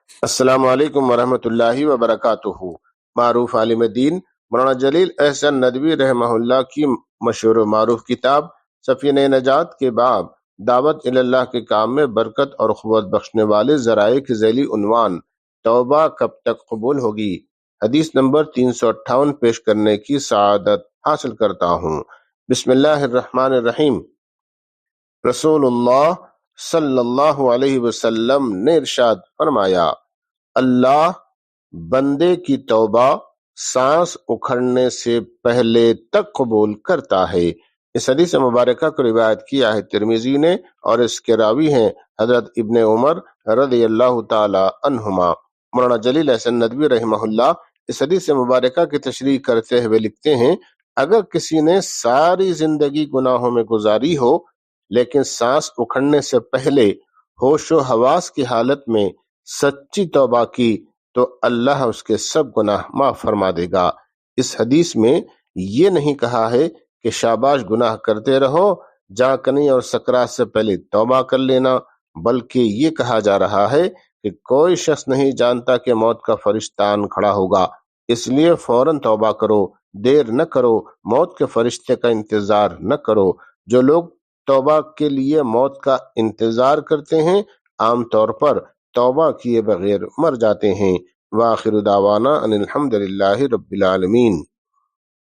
السلام علیکم ورحمۃ اللہ وبرکاتہ۔ معروف عالم دین مولانا جلیل احسن ندوی رحمہ اللہ کی مشہور و معروف کتاب سفینہ نجات کے باب دعوت اللہ کے کام میں برکت اور قوت بخشنے والے ذرائع کے ذیلی عنوان توبہ کب تک قبول ہوگی، حدیث نمبر 358 پیش کرنے کی سعادت حاصل کرتا ہوں۔ بسم اللہ الرحمن الرحیم۔ رسول اللہ صلی اللہ علیہ وسلم نے ارشاد فرمایا، اللہ بندے کی توبہ سانس اکھڑنے سے پہلے تک قبول کرتا ہے۔ اس حدیث مبارکہ کو روایت کیا ہے ترمذی نے اور اس کے راوی ہیں حضرت ابن عمر رضی اللہ تعالی عنہما۔ مولانا جلیل احسن ندوی رحمہ اللہ اس حدیث مبارکہ کی تشریح کرتے ہوئے لکھتے ہیں، اگر کسی نے ساری زندگی گناہوں میں گزاری ہو لیکن سانس اکھڑنے سے پہلے ہوش و حواس کی حالت میں سچی توبہ کی تو اللہ اس کے سب گناہ معاف فرما دے گا۔ اس حدیث میں یہ نہیں کہا ہے کہ شاباش گناہ کرتے رہو، جاں کنی اور سکرات سے پہلے توبہ کر لینا، بلکہ یہ کہا جا رہا ہے کہ کوئی شخص نہیں جانتا کہ موت کا فرشتان کھڑا ہوگا، اس لیے فوراً توبہ کرو، دیر نہ کرو، موت کے فرشتے کا انتظار نہ کرو۔ جو لوگ توبہ کے لیے موت کا انتظار کرتے ہیں عام طور پر توبہ کیے بغیر مر جاتے ہیں۔ وآخر دعوانا ان الحمد للہ رب العالمین۔